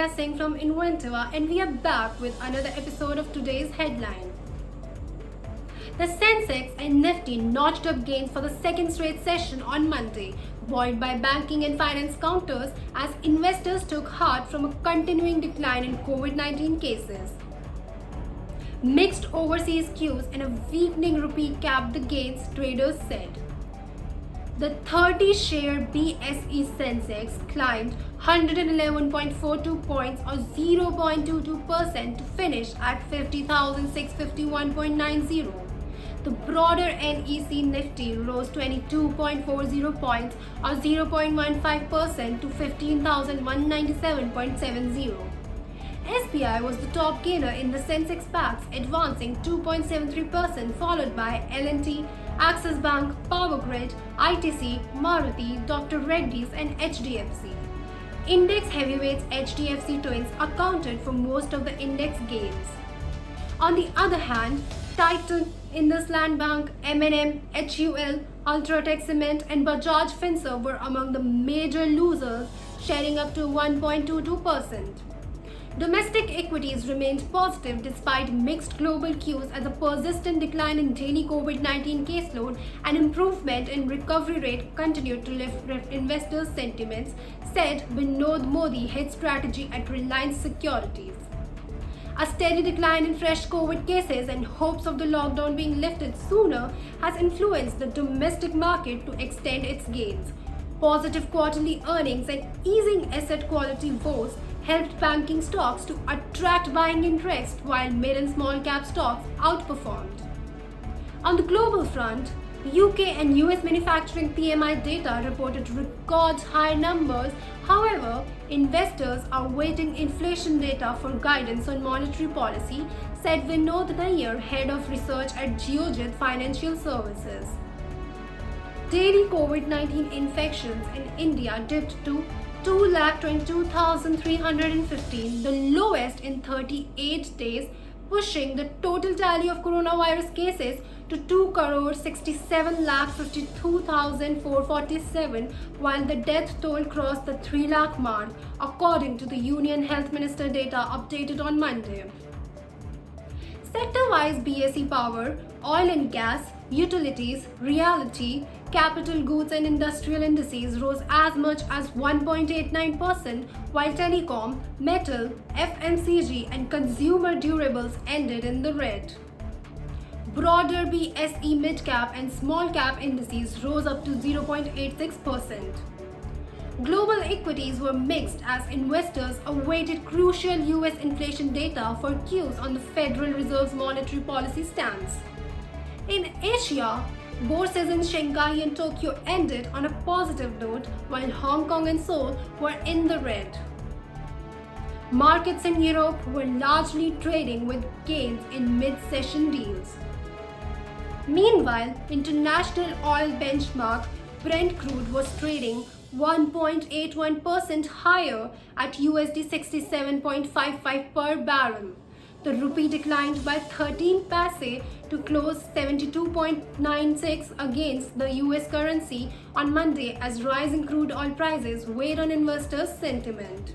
Divya Singh from Inventiva, and we are back with another episode of today's headline. The Sensex and Nifty notched up gains for the second straight session on Monday, buoyed by banking and finance counters as investors took heart from a continuing decline in COVID-19 cases. Mixed overseas cues and a weakening rupee capped the gains, traders said. The 30-share BSE Sensex climbed 111.42 points or 0.22% to finish at 50,651.90. The broader NEC Nifty rose 22.40 points or 0.15% to 15,197.70. SBI was the top gainer in the Sensex Pax, advancing 2.73%, followed by L&T, Axis Bank, Power Grid, ITC, Maruti, Dr. Reddy's and HDFC. Index heavyweights HDFC Twins accounted for most of the index gains. On the other hand, Titan, IndusLand Bank, M&M, HUL, Ultratech Cement and Bajaj Finserv were among the major losers, sharing up to 1.22%. Domestic equities remained positive despite mixed global cues as a persistent decline in daily COVID-19 caseload and improvement in recovery rate continued to lift investors' sentiments, said Vinod Modi, head strategy at Reliance Securities. A steady decline in fresh COVID cases and hopes of the lockdown being lifted sooner has influenced the domestic market to extend its gains. Positive quarterly earnings and easing asset quality woes helped banking stocks to attract buying interest while mid and small cap stocks outperformed. On the global front, UK and US manufacturing PMI data reported record high numbers. However, investors are waiting inflation data for guidance on monetary policy, said Vinod Nair, head of research at Geojit Financial Services. Daily COVID-19 infections in India dipped to 222,315, the lowest in 38 days, pushing the total tally of coronavirus cases to 2,67,52,447, while the death toll crossed the 3 lakh mark, according to the Union Health Minister data updated on Monday. Sector-wise, BSE Power, Oil and Gas, Utilities, Realty, Capital Goods and Industrial indices rose as much as 1.89%, while Telecom, Metal, FMCG and Consumer Durables ended in the red. Broader BSE mid-cap and small-cap indices rose up to 0.86%. Global equities were mixed as investors awaited crucial US inflation data for cues on the Federal Reserve's monetary policy stance. In Asia, bourses in Shanghai and Tokyo ended on a positive note, while Hong Kong and Seoul were in the red. Markets in Europe were largely trading with gains in mid-session deals. Meanwhile, international oil benchmark Brent crude was trading 1.81% higher at USD 67.55 per barrel. The rupee declined by 13 paise to close 72.96 against the US currency on Monday as rising crude oil prices weighed on investors' sentiment.